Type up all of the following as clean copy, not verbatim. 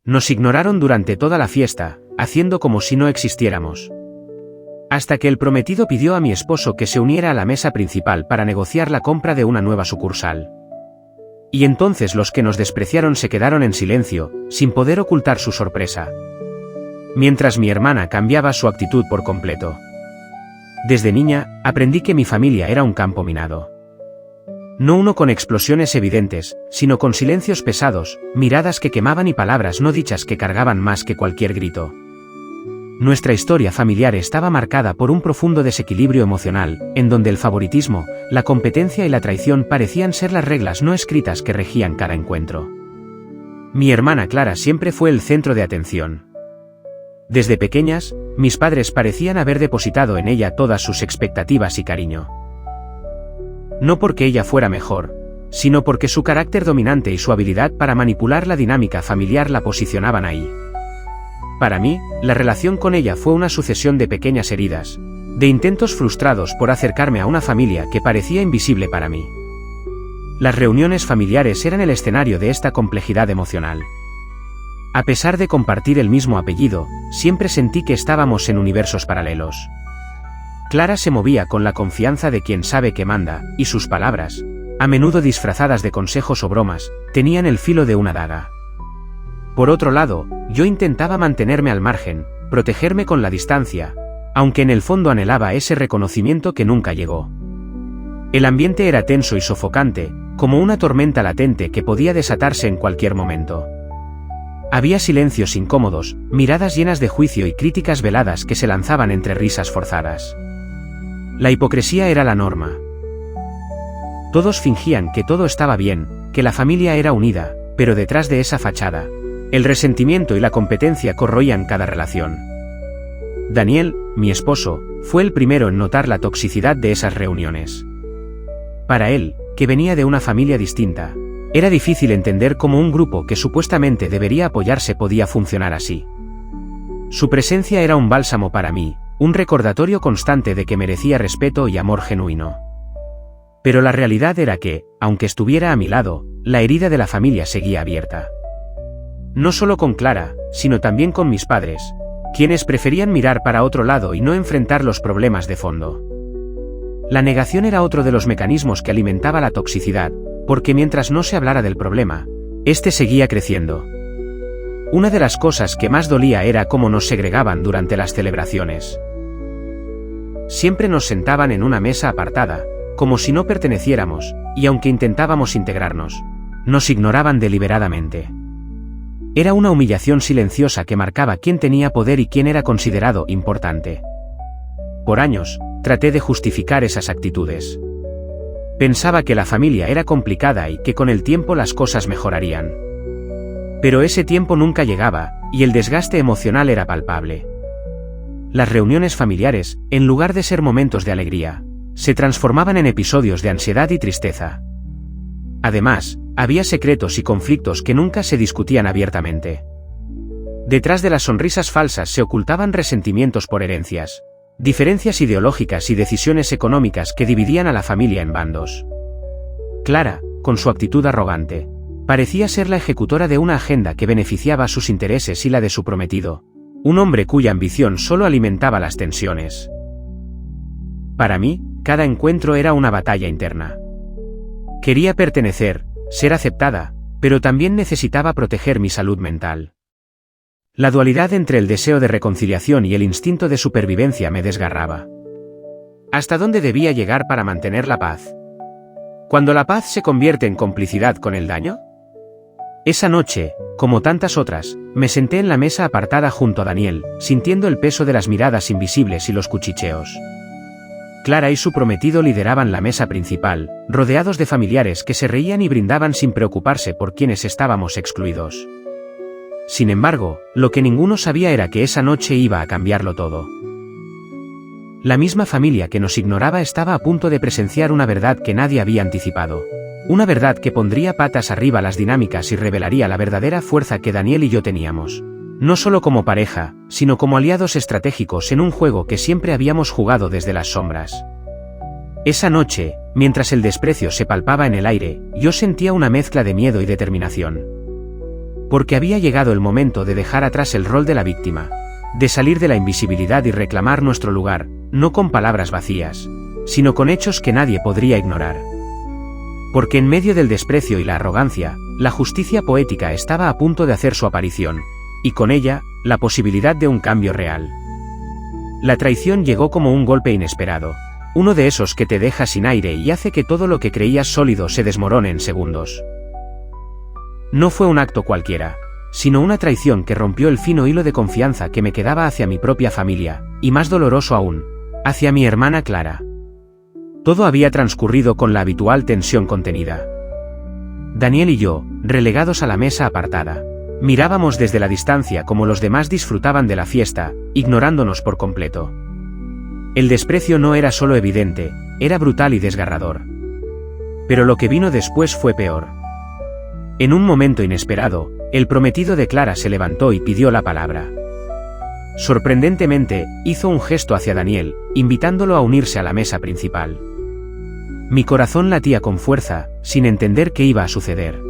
Nos ignoraron durante toda la fiesta, haciendo como si no existiéramos. Hasta que el prometido pidió a mi esposo que se uniera a la mesa principal para negociar la compra de una nueva sucursal. Y entonces los que nos despreciaron se quedaron en silencio, sin poder ocultar su sorpresa. Mientras mi hermana cambiaba su actitud por completo. Desde niña, aprendí que mi familia era un campo minado. No uno con explosiones evidentes, sino con silencios pesados, miradas que quemaban y palabras no dichas que cargaban más que cualquier grito. Nuestra historia familiar estaba marcada por un profundo desequilibrio emocional, en donde el favoritismo, la competencia y la traición parecían ser las reglas no escritas que regían cada encuentro. Mi hermana Clara siempre fue el centro de atención. Desde pequeñas, mis padres parecían haber depositado en ella todas sus expectativas y cariño. No porque ella fuera mejor, sino porque su carácter dominante y su habilidad para manipular la dinámica familiar la posicionaban ahí. Para mí, la relación con ella fue una sucesión de pequeñas heridas, de intentos frustrados por acercarme a una familia que parecía invisible para mí. Las reuniones familiares eran el escenario de esta complejidad emocional. A pesar de compartir el mismo apellido, siempre sentí que estábamos en universos paralelos. Clara se movía con la confianza de quien sabe que manda, y sus palabras, a menudo disfrazadas de consejos o bromas, tenían el filo de una daga. Por otro lado, yo intentaba mantenerme al margen, protegerme con la distancia, aunque en el fondo anhelaba ese reconocimiento que nunca llegó. El ambiente era tenso y sofocante, como una tormenta latente que podía desatarse en cualquier momento. Había silencios incómodos, miradas llenas de juicio y críticas veladas que se lanzaban entre risas forzadas. La hipocresía era la norma. Todos fingían que todo estaba bien, que la familia era unida, pero detrás de esa fachada, el resentimiento y la competencia corroían cada relación. Daniel, mi esposo, fue el primero en notar la toxicidad de esas reuniones. Para él, que venía de una familia distinta, era difícil entender cómo un grupo que supuestamente debería apoyarse podía funcionar así. Su presencia era un bálsamo para mí, un recordatorio constante de que merecía respeto y amor genuino. Pero la realidad era que, aunque estuviera a mi lado, la herida de la familia seguía abierta. No solo con Clara, sino también con mis padres, quienes preferían mirar para otro lado y no enfrentar los problemas de fondo. La negación era otro de los mecanismos que alimentaba la toxicidad, porque mientras no se hablara del problema, este seguía creciendo. Una de las cosas que más dolía era cómo nos segregaban durante las celebraciones. Siempre nos sentaban en una mesa apartada, como si no perteneciéramos, y aunque intentábamos integrarnos, nos ignoraban deliberadamente. Era una humillación silenciosa que marcaba quién tenía poder y quién era considerado importante. Por años, traté de justificar esas actitudes. Pensaba que la familia era complicada y que con el tiempo las cosas mejorarían. Pero ese tiempo nunca llegaba, y el desgaste emocional era palpable. Las reuniones familiares, en lugar de ser momentos de alegría, se transformaban en episodios de ansiedad y tristeza. Además, había secretos y conflictos que nunca se discutían abiertamente. Detrás de las sonrisas falsas se ocultaban resentimientos por herencias, diferencias ideológicas y decisiones económicas que dividían a la familia en bandos. Clara, con su actitud arrogante, parecía ser la ejecutora de una agenda que beneficiaba sus intereses y la de su prometido, un hombre cuya ambición solo alimentaba las tensiones. Para mí, cada encuentro era una batalla interna. Quería pertenecer, ser aceptada, pero también necesitaba proteger mi salud mental. La dualidad entre el deseo de reconciliación y el instinto de supervivencia me desgarraba. ¿Hasta dónde debía llegar para mantener la paz? ¿Cuando la paz se convierte en complicidad con el daño? Esa noche, como tantas otras, me senté en la mesa apartada junto a Daniel, sintiendo el peso de las miradas invisibles y los cuchicheos. Clara y su prometido lideraban la mesa principal, rodeados de familiares que se reían y brindaban sin preocuparse por quienes estábamos excluidos. Sin embargo, lo que ninguno sabía era que esa noche iba a cambiarlo todo. La misma familia que nos ignoraba estaba a punto de presenciar una verdad que nadie había anticipado. Una verdad que pondría patas arriba las dinámicas y revelaría la verdadera fuerza que Daniel y yo teníamos. No solo como pareja, sino como aliados estratégicos en un juego que siempre habíamos jugado desde las sombras. Esa noche, mientras el desprecio se palpaba en el aire, yo sentía una mezcla de miedo y determinación. Porque había llegado el momento de dejar atrás el rol de la víctima, de salir de la invisibilidad y reclamar nuestro lugar, no con palabras vacías, sino con hechos que nadie podría ignorar. Porque en medio del desprecio y la arrogancia, la justicia poética estaba a punto de hacer su aparición, y con ella, la posibilidad de un cambio real. La traición llegó como un golpe inesperado, uno de esos que te deja sin aire y hace que todo lo que creías sólido se desmorone en segundos. No fue un acto cualquiera, sino una traición que rompió el fino hilo de confianza que me quedaba hacia mi propia familia, y más doloroso aún, hacia mi hermana Clara. Todo había transcurrido con la habitual tensión contenida. Daniel y yo, relegados a la mesa apartada, mirábamos desde la distancia como los demás disfrutaban de la fiesta, ignorándonos por completo. El desprecio no era solo evidente, era brutal y desgarrador. Pero lo que vino después fue peor. En un momento inesperado, el prometido de Clara se levantó y pidió la palabra. Sorprendentemente, hizo un gesto hacia Daniel, invitándolo a unirse a la mesa principal. Mi corazón latía con fuerza, sin entender qué iba a suceder.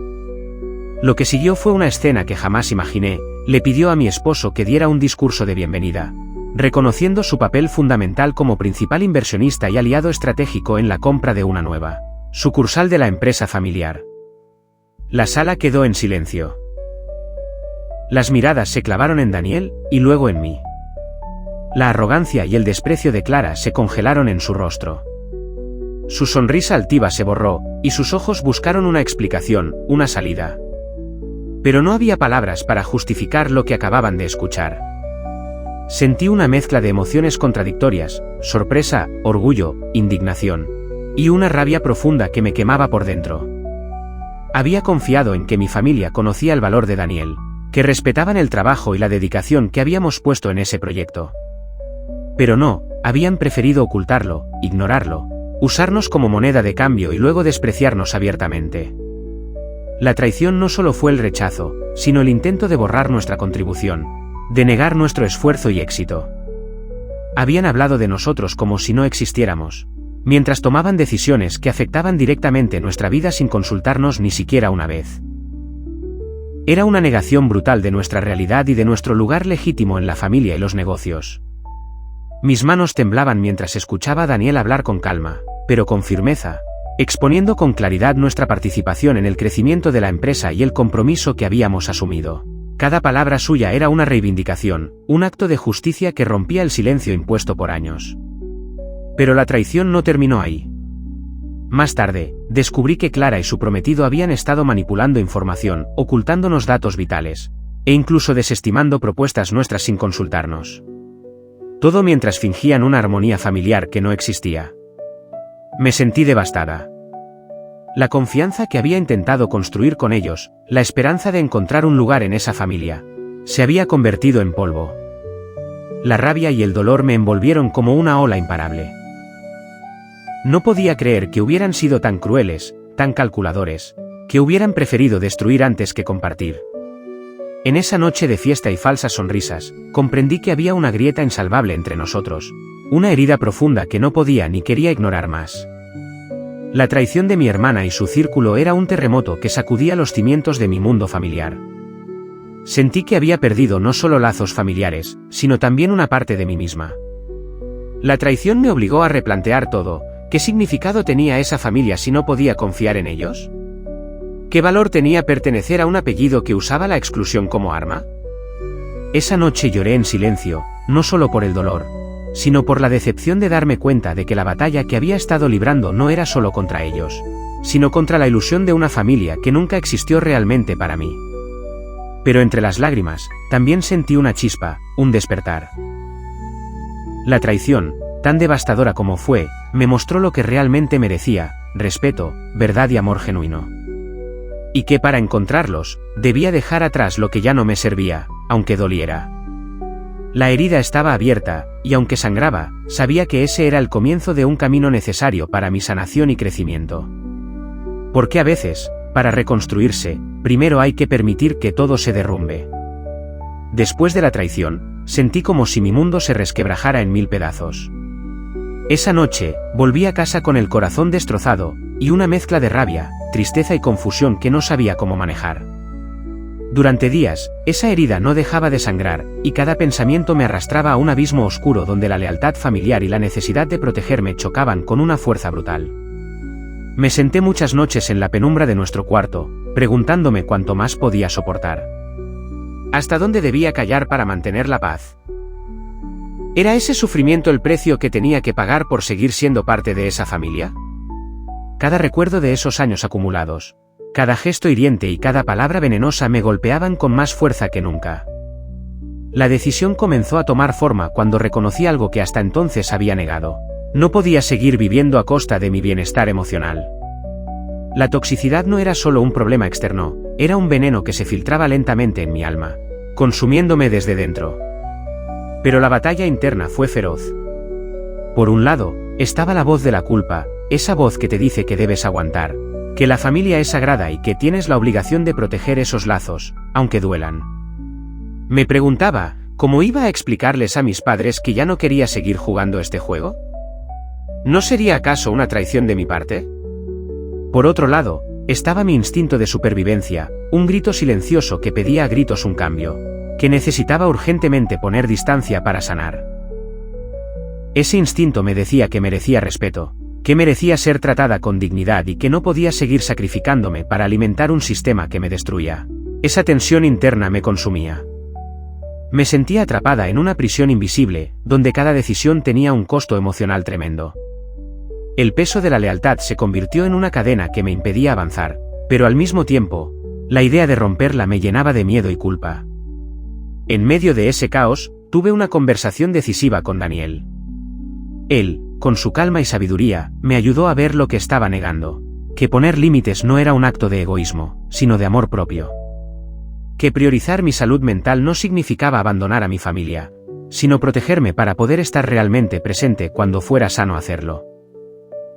Lo que siguió fue una escena que jamás imaginé. Le pidió a mi esposo que diera un discurso de bienvenida, reconociendo su papel fundamental como principal inversionista y aliado estratégico en la compra de una nueva sucursal de la empresa familiar. La sala quedó en silencio. Las miradas se clavaron en Daniel, y luego en mí. La arrogancia y el desprecio de Clara se congelaron en su rostro. Su sonrisa altiva se borró, y sus ojos buscaron una explicación, una salida. Pero no había palabras para justificar lo que acababan de escuchar. Sentí una mezcla de emociones contradictorias, sorpresa, orgullo, indignación, y una rabia profunda que me quemaba por dentro. Había confiado en que mi familia conocía el valor de Daniel, que respetaban el trabajo y la dedicación que habíamos puesto en ese proyecto. Pero no, habían preferido ocultarlo, ignorarlo, usarnos como moneda de cambio y luego despreciarnos abiertamente. La traición no solo fue el rechazo, sino el intento de borrar nuestra contribución, de negar nuestro esfuerzo y éxito. Habían hablado de nosotros como si no existiéramos, mientras tomaban decisiones que afectaban directamente nuestra vida sin consultarnos ni siquiera una vez. Era una negación brutal de nuestra realidad y de nuestro lugar legítimo en la familia y los negocios. Mis manos temblaban mientras escuchaba a Daniel hablar con calma, pero con firmeza, exponiendo con claridad nuestra participación en el crecimiento de la empresa y el compromiso que habíamos asumido. Cada palabra suya era una reivindicación, un acto de justicia que rompía el silencio impuesto por años. Pero la traición no terminó ahí. Más tarde, descubrí que Clara y su prometido habían estado manipulando información, ocultándonos datos vitales, e incluso desestimando propuestas nuestras sin consultarnos. Todo mientras fingían una armonía familiar que no existía. Me sentí devastada. La confianza que había intentado construir con ellos, la esperanza de encontrar un lugar en esa familia, se había convertido en polvo. La rabia y el dolor me envolvieron como una ola imparable. No podía creer que hubieran sido tan crueles, tan calculadores, que hubieran preferido destruir antes que compartir. En esa noche de fiesta y falsas sonrisas, comprendí que había una grieta insalvable entre nosotros, una herida profunda que no podía ni quería ignorar más. La traición de mi hermana y su círculo era un terremoto que sacudía los cimientos de mi mundo familiar. Sentí que había perdido no solo lazos familiares, sino también una parte de mí misma. La traición me obligó a replantear todo. ¿Qué significado tenía esa familia si no podía confiar en ellos? ¿Qué valor tenía pertenecer a un apellido que usaba la exclusión como arma? Esa noche lloré en silencio, no solo por el dolor, sino por la decepción de darme cuenta de que la batalla que había estado librando no era solo contra ellos, sino contra la ilusión de una familia que nunca existió realmente para mí. Pero entre las lágrimas, también sentí una chispa, un despertar. La traición, tan devastadora como fue, me mostró lo que realmente merecía: respeto, verdad y amor genuino. Y que para encontrarlos, debía dejar atrás lo que ya no me servía, aunque doliera. La herida estaba abierta, y aunque sangraba, sabía que ese era el comienzo de un camino necesario para mi sanación y crecimiento. Porque a veces, para reconstruirse, primero hay que permitir que todo se derrumbe. Después de la traición, sentí como si mi mundo se resquebrajara en 1000 pedazos. Esa noche, volví a casa con el corazón destrozado, y una mezcla de rabia, tristeza y confusión que no sabía cómo manejar. Durante días, esa herida no dejaba de sangrar, y cada pensamiento me arrastraba a un abismo oscuro donde la lealtad familiar y la necesidad de protegerme chocaban con una fuerza brutal. Me senté muchas noches en la penumbra de nuestro cuarto, preguntándome cuánto más podía soportar. ¿Hasta dónde debía callar para mantener la paz? ¿Era ese sufrimiento el precio que tenía que pagar por seguir siendo parte de esa familia? Cada recuerdo de esos años acumulados, cada gesto hiriente y cada palabra venenosa me golpeaban con más fuerza que nunca. La decisión comenzó a tomar forma cuando reconocí algo que hasta entonces había negado. No podía seguir viviendo a costa de mi bienestar emocional. La toxicidad no era solo un problema externo, era un veneno que se filtraba lentamente en mi alma, consumiéndome desde dentro. Pero la batalla interna fue feroz. Por un lado, estaba la voz de la culpa, esa voz que te dice que debes aguantar, que la familia es sagrada y que tienes la obligación de proteger esos lazos, aunque duelan. Me preguntaba, ¿cómo iba a explicarles a mis padres que ya no quería seguir jugando este juego? ¿No sería acaso una traición de mi parte? Por otro lado, estaba mi instinto de supervivencia, un grito silencioso que pedía a gritos un cambio, que necesitaba urgentemente poner distancia para sanar. Ese instinto me decía que merecía respeto, que merecía ser tratada con dignidad y que no podía seguir sacrificándome para alimentar un sistema que me destruía. Esa tensión interna me consumía. Me sentía atrapada en una prisión invisible, donde cada decisión tenía un costo emocional tremendo. El peso de la lealtad se convirtió en una cadena que me impedía avanzar, pero al mismo tiempo, la idea de romperla me llenaba de miedo y culpa. En medio de ese caos, tuve una conversación decisiva con Daniel. Él, con su calma y sabiduría, me ayudó a ver lo que estaba negando, que poner límites no era un acto de egoísmo, sino de amor propio. Que priorizar mi salud mental no significaba abandonar a mi familia, sino protegerme para poder estar realmente presente cuando fuera sano hacerlo.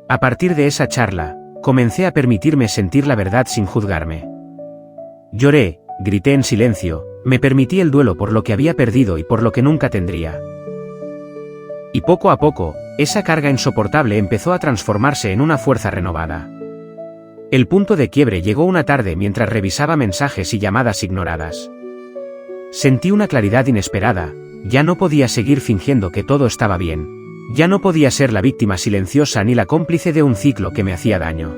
A partir de esa charla, comencé a permitirme sentir la verdad sin juzgarme. Lloré, grité en silencio, me permití el duelo por lo que había perdido y por lo que nunca tendría. Y poco a poco, esa carga insoportable empezó a transformarse en una fuerza renovada. El punto de quiebre llegó una tarde mientras revisaba mensajes y llamadas ignoradas. Sentí una claridad inesperada, ya no podía seguir fingiendo que todo estaba bien, ya no podía ser la víctima silenciosa ni la cómplice de un ciclo que me hacía daño.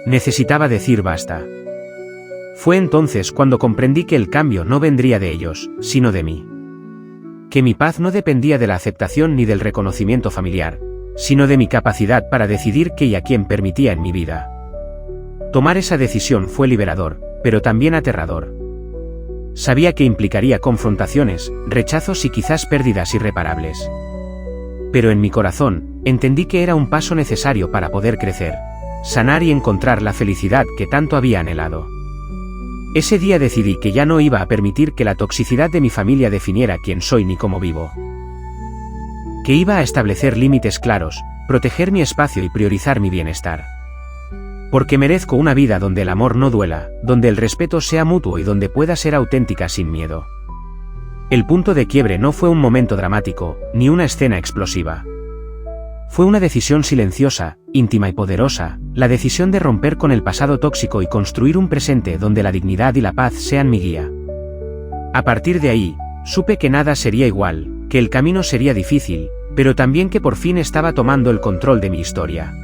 Necesitaba decir basta. Fue entonces cuando comprendí que el cambio no vendría de ellos, sino de mí. Que mi paz no dependía de la aceptación ni del reconocimiento familiar, sino de mi capacidad para decidir qué y a quién permitía en mi vida. Tomar esa decisión fue liberador, pero también aterrador. Sabía que implicaría confrontaciones, rechazos y quizás pérdidas irreparables. Pero en mi corazón, entendí que era un paso necesario para poder crecer, sanar y encontrar la felicidad que tanto había anhelado. Ese día decidí que ya no iba a permitir que la toxicidad de mi familia definiera quién soy ni cómo vivo. Que iba a establecer límites claros, proteger mi espacio y priorizar mi bienestar. Porque merezco una vida donde el amor no duela, donde el respeto sea mutuo y donde pueda ser auténtica sin miedo. El punto de quiebre no fue un momento dramático, ni una escena explosiva. Fue una decisión silenciosa, íntima y poderosa, la decisión de romper con el pasado tóxico y construir un presente donde la dignidad y la paz sean mi guía. A partir de ahí, supe que nada sería igual, que el camino sería difícil, pero también que por fin estaba tomando el control de mi historia.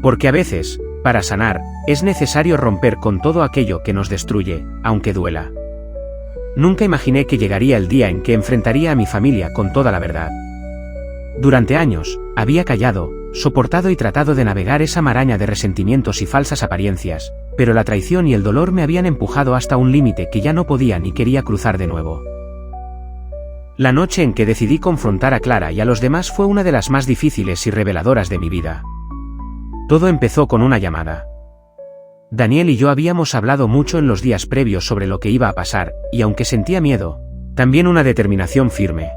Porque a veces, para sanar, es necesario romper con todo aquello que nos destruye, aunque duela. Nunca imaginé que llegaría el día en que enfrentaría a mi familia con toda la verdad. Durante años, había callado, soportado y tratado de navegar esa maraña de resentimientos y falsas apariencias, pero la traición y el dolor me habían empujado hasta un límite que ya no podía ni quería cruzar de nuevo. La noche en que decidí confrontar a Clara y a los demás fue una de las más difíciles y reveladoras de mi vida. Todo empezó con una llamada. Daniel y yo habíamos hablado mucho en los días previos sobre lo que iba a pasar, y aunque sentía miedo, también una determinación firme.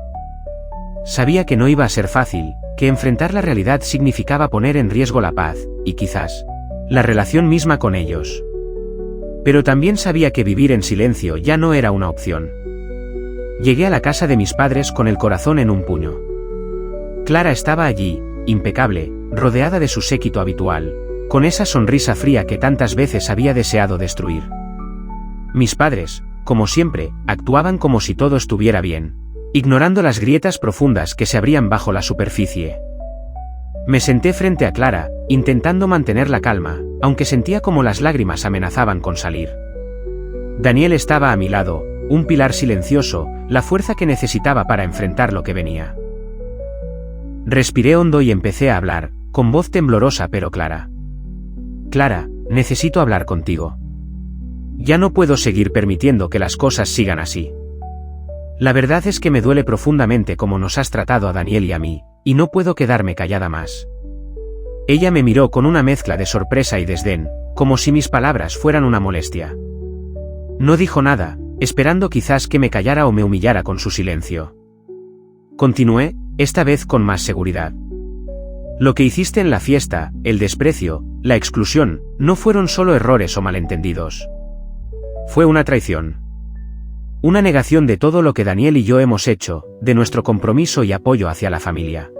Sabía que no iba a ser fácil, que enfrentar la realidad significaba poner en riesgo la paz, y quizás, la relación misma con ellos. Pero también sabía que vivir en silencio ya no era una opción. Llegué a la casa de mis padres con el corazón en un puño. Clara estaba allí, impecable, rodeada de su séquito habitual, con esa sonrisa fría que tantas veces había deseado destruir. Mis padres, como siempre, actuaban como si todo estuviera bien, ignorando las grietas profundas que se abrían bajo la superficie. Me senté frente a Clara, intentando mantener la calma, aunque sentía como las lágrimas amenazaban con salir. Daniel estaba a mi lado, un pilar silencioso, la fuerza que necesitaba para enfrentar lo que venía. Respiré hondo y empecé a hablar, con voz temblorosa pero clara. Clara, necesito hablar contigo. Ya no puedo seguir permitiendo que las cosas sigan así. La verdad es que me duele profundamente cómo nos has tratado a Daniel y a mí, y no puedo quedarme callada más. Ella me miró con una mezcla de sorpresa y desdén, como si mis palabras fueran una molestia. No dijo nada, esperando quizás que me callara o me humillara con su silencio. Continué, esta vez con más seguridad. Lo que hiciste en la fiesta, el desprecio, la exclusión, no fueron solo errores o malentendidos. Fue una traición. Una negación de todo lo que Daniel y yo hemos hecho, de nuestro compromiso y apoyo hacia la familia.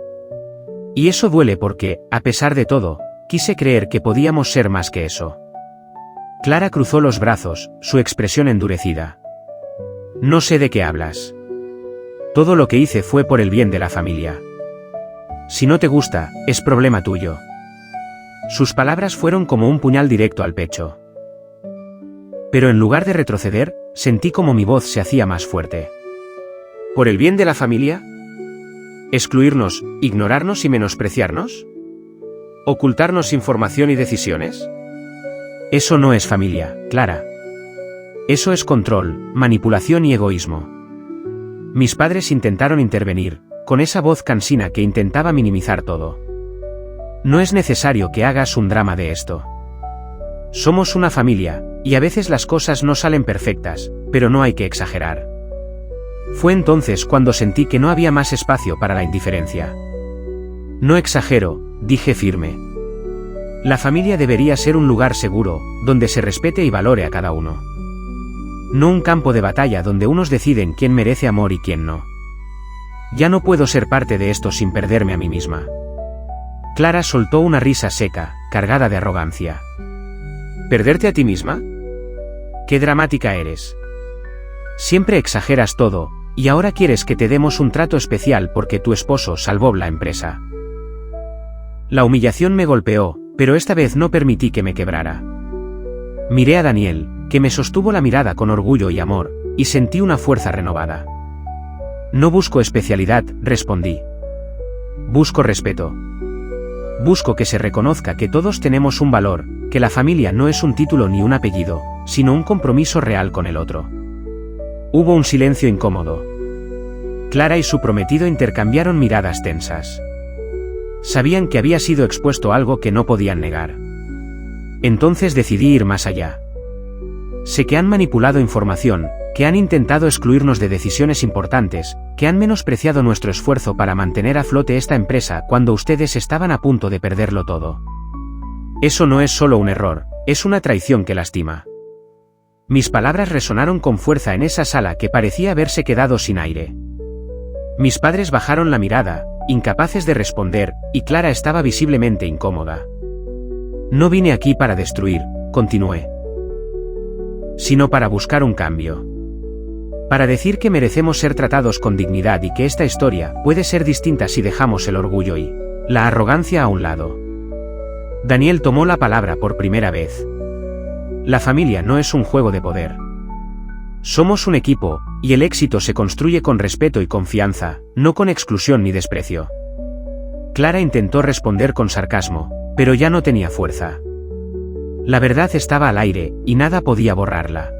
Y eso duele porque, a pesar de todo, quise creer que podíamos ser más que eso. Clara cruzó los brazos, su expresión endurecida. No sé de qué hablas. Todo lo que hice fue por el bien de la familia. Si no te gusta, es problema tuyo. Sus palabras fueron como un puñal directo al pecho. Pero en lugar de retroceder, sentí como mi voz se hacía más fuerte. ¿Por el bien de la familia? ¿Excluirnos, ignorarnos y menospreciarnos? ¿Ocultarnos información y decisiones? Eso no es familia, Clara. Eso es control, manipulación y egoísmo. Mis padres intentaron intervenir, con esa voz cansina que intentaba minimizar todo. No es necesario que hagas un drama de esto. Somos una familia, y a veces las cosas no salen perfectas, pero no hay que exagerar. Fue entonces cuando sentí que no había más espacio para la indiferencia. No exagero, dije firme. La familia debería ser un lugar seguro, donde se respete y valore a cada uno. No un campo de batalla donde unos deciden quién merece amor y quién no. Ya no puedo ser parte de esto sin perderme a mí misma. Clara soltó una risa seca, cargada de arrogancia. ¿Perderte a ti misma? ¡Qué dramática eres! Siempre exageras todo, y ahora quieres que te demos un trato especial porque tu esposo salvó la empresa. La humillación me golpeó, pero esta vez no permití que me quebrara. Miré a Daniel, que me sostuvo la mirada con orgullo y amor, y sentí una fuerza renovada. No busco especialidad, respondí. Busco respeto. Busco que se reconozca que todos tenemos un valor, que la familia no es un título ni un apellido, sino un compromiso real con el otro. Hubo un silencio incómodo. Clara y su prometido intercambiaron miradas tensas. Sabían que había sido expuesto a algo que no podían negar. Entonces decidí ir más allá. Sé que han manipulado información, que han intentado excluirnos de decisiones importantes, que han menospreciado nuestro esfuerzo para mantener a flote esta empresa cuando ustedes estaban a punto de perderlo todo. Eso no es solo un error, es una traición que lastima. Mis palabras resonaron con fuerza en esa sala que parecía haberse quedado sin aire. Mis padres bajaron la mirada, incapaces de responder, y Clara estaba visiblemente incómoda. No vine aquí para destruir, continué, sino para buscar un cambio. Para decir que merecemos ser tratados con dignidad y que esta historia puede ser distinta si dejamos el orgullo y la arrogancia a un lado. Daniel tomó la palabra por primera vez. La familia no es un juego de poder. Somos un equipo, y el éxito se construye con respeto y confianza, no con exclusión ni desprecio. Clara intentó responder con sarcasmo, pero ya no tenía fuerza. La verdad estaba al aire, y nada podía borrarla.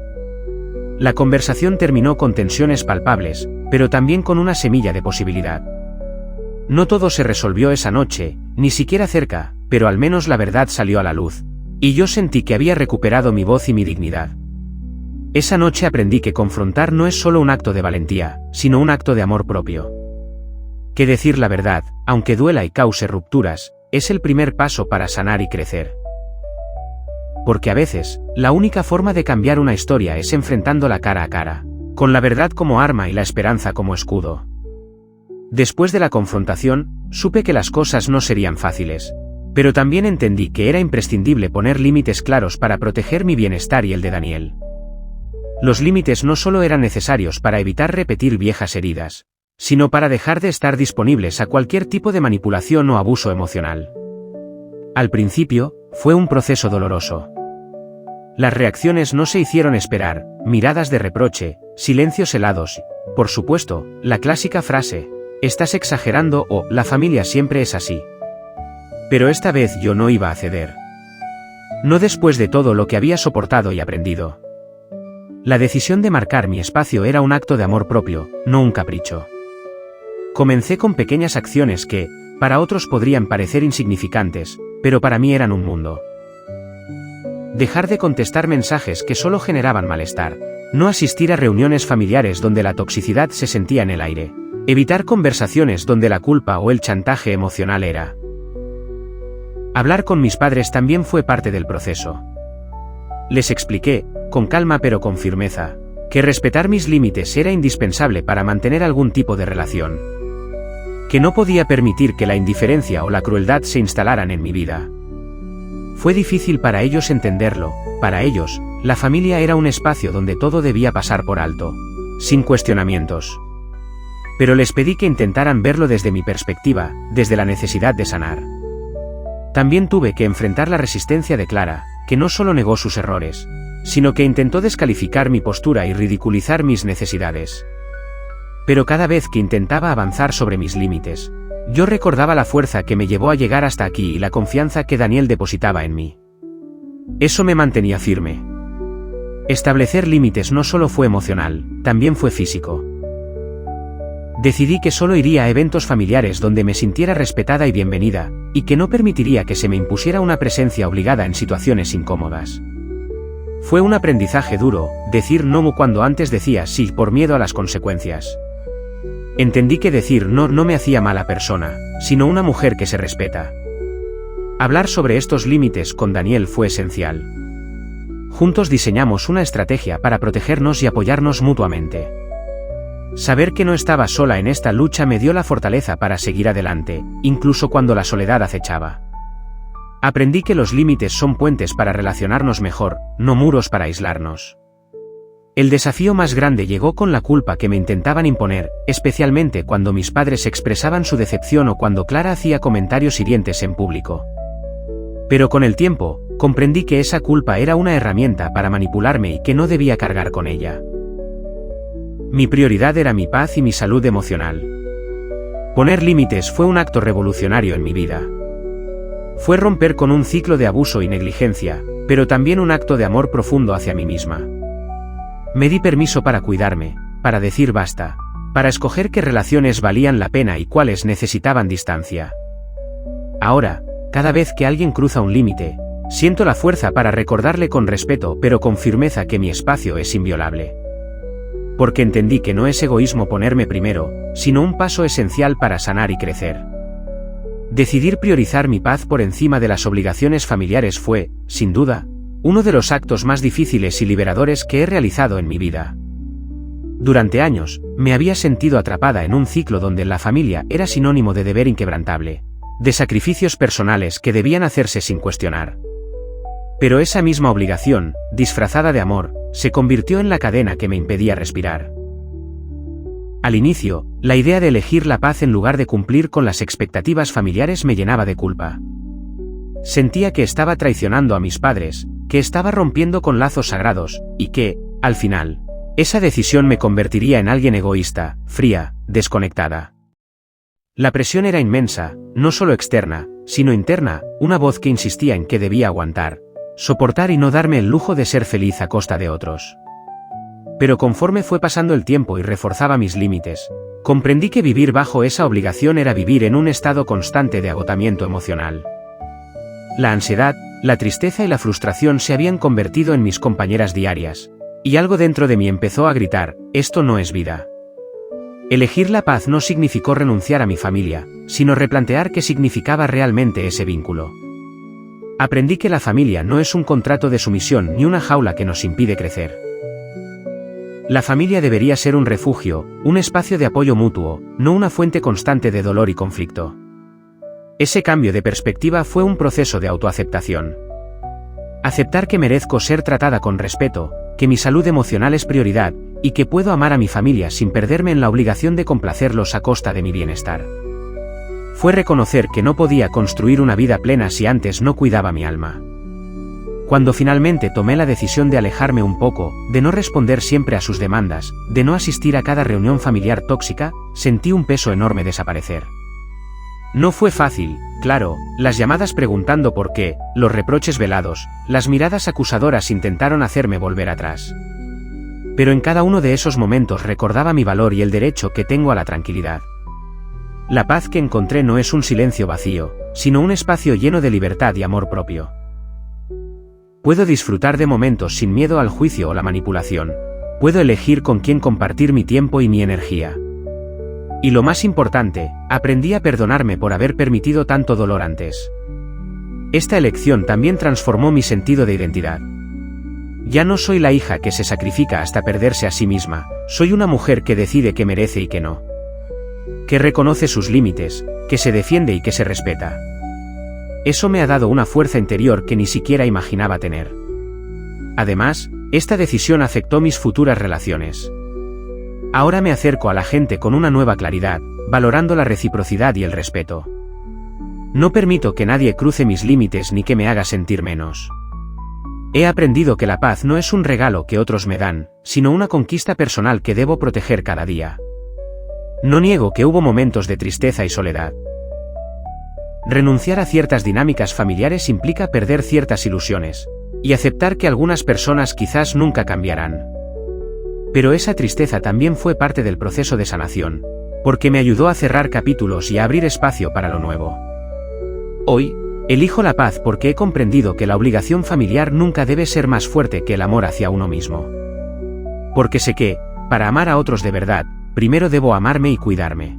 La conversación terminó con tensiones palpables, pero también con una semilla de posibilidad. No todo se resolvió esa noche, ni siquiera cerca, pero al menos la verdad salió a la luz, y yo sentí que había recuperado mi voz y mi dignidad. Esa noche aprendí que confrontar no es solo un acto de valentía, sino un acto de amor propio. Que decir la verdad, aunque duela y cause rupturas, es el primer paso para sanar y crecer. Porque a veces, la única forma de cambiar una historia es enfrentándola cara a cara, con la verdad como arma y la esperanza como escudo. Después de la confrontación, supe que las cosas no serían fáciles, pero también entendí que era imprescindible poner límites claros para proteger mi bienestar y el de Daniel. Los límites no solo eran necesarios para evitar repetir viejas heridas, sino para dejar de estar disponibles a cualquier tipo de manipulación o abuso emocional. Al principio, fue un proceso doloroso. Las reacciones no se hicieron esperar, miradas de reproche, silencios helados, por supuesto, la clásica frase, «estás exagerando» o «la familia siempre es así». Pero esta vez yo no iba a ceder. No después de todo lo que había soportado y aprendido. La decisión de marcar mi espacio era un acto de amor propio, no un capricho. Comencé con pequeñas acciones que, para otros podrían parecer insignificantes, pero para mí eran un mundo. Dejar de contestar mensajes que solo generaban malestar, no asistir a reuniones familiares donde la toxicidad se sentía en el aire, evitar conversaciones donde la culpa o el chantaje emocional era. Hablar con mis padres también fue parte del proceso. Les expliqué, con calma pero con firmeza, que respetar mis límites era indispensable para mantener algún tipo de relación. Que no podía permitir que la indiferencia o la crueldad se instalaran en mi vida. Fue difícil para ellos entenderlo, para ellos, la familia era un espacio donde todo debía pasar por alto, sin cuestionamientos. Pero les pedí que intentaran verlo desde mi perspectiva, desde la necesidad de sanar. También tuve que enfrentar la resistencia de Clara, que no solo negó sus errores, sino que intentó descalificar mi postura y ridiculizar mis necesidades. Pero cada vez que intentaba avanzar sobre mis límites, yo recordaba la fuerza que me llevó a llegar hasta aquí y la confianza que Daniel depositaba en mí. Eso me mantenía firme. Establecer límites no solo fue emocional, también fue físico. Decidí que solo iría a eventos familiares donde me sintiera respetada y bienvenida, y que no permitiría que se me impusiera una presencia obligada en situaciones incómodas. Fue un aprendizaje duro, decir no cuando antes decía sí por miedo a las consecuencias. Entendí que decir no me hacía mala persona, sino una mujer que se respeta. Hablar sobre estos límites con Daniel fue esencial. Juntos diseñamos una estrategia para protegernos y apoyarnos mutuamente. Saber que no estaba sola en esta lucha me dio la fortaleza para seguir adelante, incluso cuando la soledad acechaba. Aprendí que los límites son puentes para relacionarnos mejor, no muros para aislarnos. El desafío más grande llegó con la culpa que me intentaban imponer, especialmente cuando mis padres expresaban su decepción o cuando Clara hacía comentarios hirientes en público. Pero con el tiempo, comprendí que esa culpa era una herramienta para manipularme y que no debía cargar con ella. Mi prioridad era mi paz y mi salud emocional. Poner límites fue un acto revolucionario en mi vida. Fue romper con un ciclo de abuso y negligencia, pero también un acto de amor profundo hacia mí misma. Me di permiso para cuidarme, para decir basta, para escoger qué relaciones valían la pena y cuáles necesitaban distancia. Ahora, cada vez que alguien cruza un límite, siento la fuerza para recordarle con respeto pero con firmeza que mi espacio es inviolable. Porque entendí que no es egoísmo ponerme primero, sino un paso esencial para sanar y crecer. Decidir priorizar mi paz por encima de las obligaciones familiares fue, sin duda, uno de los actos más difíciles y liberadores que he realizado en mi vida. Durante años, me había sentido atrapada en un ciclo donde la familia era sinónimo de deber inquebrantable, de sacrificios personales que debían hacerse sin cuestionar. Pero esa misma obligación, disfrazada de amor, se convirtió en la cadena que me impedía respirar. Al inicio, la idea de elegir la paz en lugar de cumplir con las expectativas familiares me llenaba de culpa. Sentía que estaba traicionando a mis padres, que estaba rompiendo con lazos sagrados, y que, al final, esa decisión me convertiría en alguien egoísta, fría, desconectada. La presión era inmensa, no solo externa, sino interna, una voz que insistía en que debía aguantar, soportar y no darme el lujo de ser feliz a costa de otros. Pero conforme fue pasando el tiempo y reforzaba mis límites, comprendí que vivir bajo esa obligación era vivir en un estado constante de agotamiento emocional. La ansiedad, la tristeza y la frustración se habían convertido en mis compañeras diarias, y algo dentro de mí empezó a gritar, esto no es vida. Elegir la paz no significó renunciar a mi familia, sino replantear qué significaba realmente ese vínculo. Aprendí que la familia no es un contrato de sumisión ni una jaula que nos impide crecer. La familia debería ser un refugio, un espacio de apoyo mutuo, no una fuente constante de dolor y conflicto. Ese cambio de perspectiva fue un proceso de autoaceptación. Aceptar que merezco ser tratada con respeto, que mi salud emocional es prioridad, y que puedo amar a mi familia sin perderme en la obligación de complacerlos a costa de mi bienestar. Fue reconocer que no podía construir una vida plena si antes no cuidaba mi alma. Cuando finalmente tomé la decisión de alejarme un poco, de no responder siempre a sus demandas, de no asistir a cada reunión familiar tóxica, sentí un peso enorme desaparecer. No fue fácil, claro, las llamadas preguntando por qué, los reproches velados, las miradas acusadoras intentaron hacerme volver atrás. Pero en cada uno de esos momentos recordaba mi valor y el derecho que tengo a la tranquilidad. La paz que encontré no es un silencio vacío, sino un espacio lleno de libertad y amor propio. Puedo disfrutar de momentos sin miedo al juicio o la manipulación. Puedo elegir con quién compartir mi tiempo y mi energía. Y lo más importante, aprendí a perdonarme por haber permitido tanto dolor antes. Esta elección también transformó mi sentido de identidad. Ya no soy la hija que se sacrifica hasta perderse a sí misma, soy una mujer que decide qué merece y qué no. Que reconoce sus límites, que se defiende y que se respeta. Eso me ha dado una fuerza interior que ni siquiera imaginaba tener. Además, esta decisión afectó mis futuras relaciones. Ahora me acerco a la gente con una nueva claridad, valorando la reciprocidad y el respeto. No permito que nadie cruce mis límites ni que me haga sentir menos. He aprendido que la paz no es un regalo que otros me dan, sino una conquista personal que debo proteger cada día. No niego que hubo momentos de tristeza y soledad. Renunciar a ciertas dinámicas familiares implica perder ciertas ilusiones, y aceptar que algunas personas quizás nunca cambiarán. Pero esa tristeza también fue parte del proceso de sanación, porque me ayudó a cerrar capítulos y a abrir espacio para lo nuevo. Hoy, elijo la paz porque he comprendido que la obligación familiar nunca debe ser más fuerte que el amor hacia uno mismo. Porque sé que, para amar a otros de verdad, primero debo amarme y cuidarme.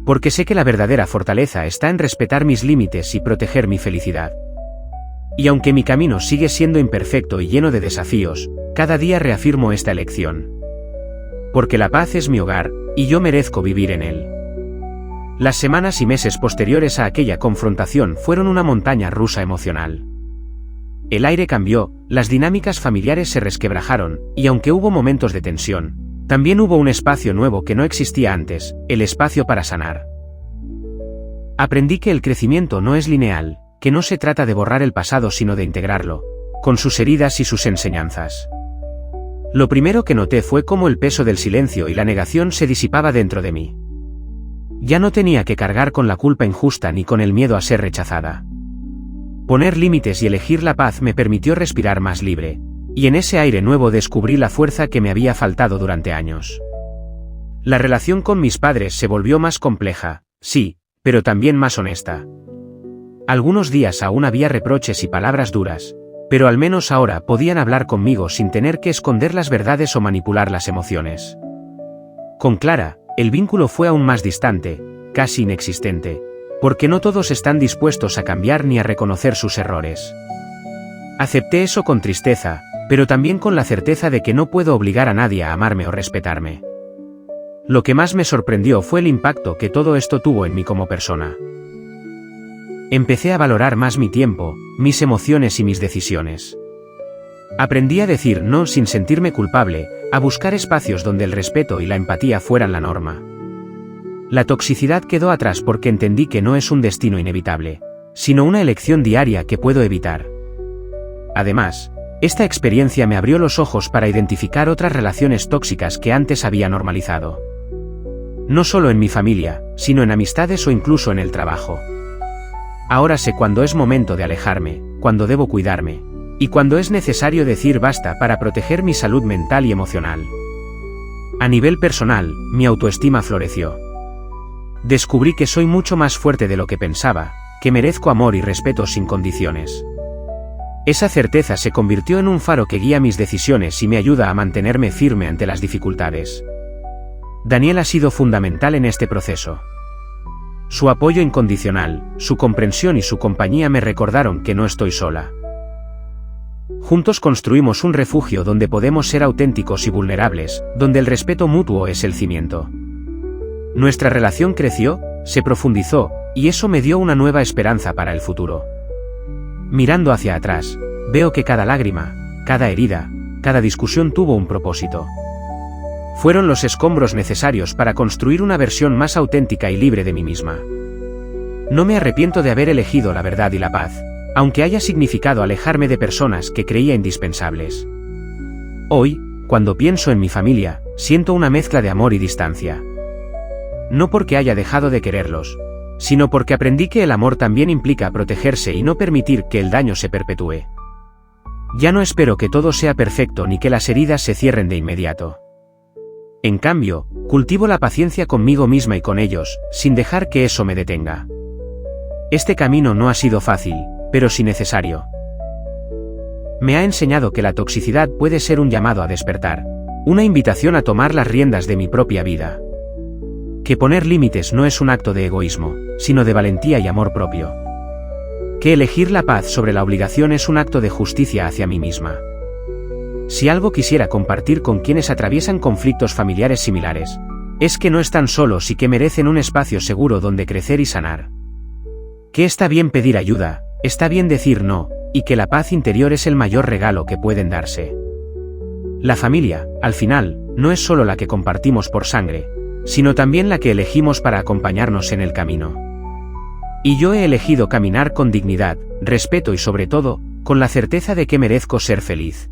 Porque sé que la verdadera fortaleza está en respetar mis límites y proteger mi felicidad. Y aunque mi camino sigue siendo imperfecto y lleno de desafíos, cada día reafirmo esta elección. Porque la paz es mi hogar, y yo merezco vivir en él. Las semanas y meses posteriores a aquella confrontación fueron una montaña rusa emocional. El aire cambió, las dinámicas familiares se resquebrajaron, y aunque hubo momentos de tensión, también hubo un espacio nuevo que no existía antes, el espacio para sanar. Aprendí que el crecimiento no es lineal, que no se trata de borrar el pasado sino de integrarlo, con sus heridas y sus enseñanzas. Lo primero que noté fue cómo el peso del silencio y la negación se disipaba dentro de mí. Ya no tenía que cargar con la culpa injusta ni con el miedo a ser rechazada. Poner límites y elegir la paz me permitió respirar más libre, y en ese aire nuevo descubrí la fuerza que me había faltado durante años. La relación con mis padres se volvió más compleja, sí, pero también más honesta. Algunos días aún había reproches y palabras duras, pero al menos ahora podían hablar conmigo sin tener que esconder las verdades o manipular las emociones. Con Clara, el vínculo fue aún más distante, casi inexistente, porque no todos están dispuestos a cambiar ni a reconocer sus errores. Acepté eso con tristeza, pero también con la certeza de que no puedo obligar a nadie a amarme o respetarme. Lo que más me sorprendió fue el impacto que todo esto tuvo en mí como persona. Empecé a valorar más mi tiempo, mis emociones y mis decisiones. Aprendí a decir no sin sentirme culpable, a buscar espacios donde el respeto y la empatía fueran la norma. La toxicidad quedó atrás porque entendí que no es un destino inevitable, sino una elección diaria que puedo evitar. Además, esta experiencia me abrió los ojos para identificar otras relaciones tóxicas que antes había normalizado. No solo en mi familia, sino en amistades o incluso en el trabajo. Ahora sé cuándo es momento de alejarme, cuándo debo cuidarme, y cuándo es necesario decir basta para proteger mi salud mental y emocional. A nivel personal, mi autoestima floreció. Descubrí que soy mucho más fuerte de lo que pensaba, que merezco amor y respeto sin condiciones. Esa certeza se convirtió en un faro que guía mis decisiones y me ayuda a mantenerme firme ante las dificultades. Daniel ha sido fundamental en este proceso. Su apoyo incondicional, su comprensión y su compañía me recordaron que no estoy sola. Juntos construimos un refugio donde podemos ser auténticos y vulnerables, donde el respeto mutuo es el cimiento. Nuestra relación creció, se profundizó, y eso me dio una nueva esperanza para el futuro. Mirando hacia atrás, veo que cada lágrima, cada herida, cada discusión tuvo un propósito. Fueron los escombros necesarios para construir una versión más auténtica y libre de mí misma. No me arrepiento de haber elegido la verdad y la paz, aunque haya significado alejarme de personas que creía indispensables. Hoy, cuando pienso en mi familia, siento una mezcla de amor y distancia. No porque haya dejado de quererlos, sino porque aprendí que el amor también implica protegerse y no permitir que el daño se perpetúe. Ya no espero que todo sea perfecto ni que las heridas se cierren de inmediato. En cambio, cultivo la paciencia conmigo misma y con ellos, sin dejar que eso me detenga. Este camino no ha sido fácil, pero sí necesario. Me ha enseñado que la toxicidad puede ser un llamado a despertar, una invitación a tomar las riendas de mi propia vida. Que poner límites no es un acto de egoísmo, sino de valentía y amor propio. Que elegir la paz sobre la obligación es un acto de justicia hacia mí misma. Si algo quisiera compartir con quienes atraviesan conflictos familiares similares, es que no están solos y que merecen un espacio seguro donde crecer y sanar. Que está bien pedir ayuda, está bien decir no, y que la paz interior es el mayor regalo que pueden darse. La familia, al final, no es solo la que compartimos por sangre, sino también la que elegimos para acompañarnos en el camino. Y yo he elegido caminar con dignidad, respeto y sobre todo, con la certeza de que merezco ser feliz.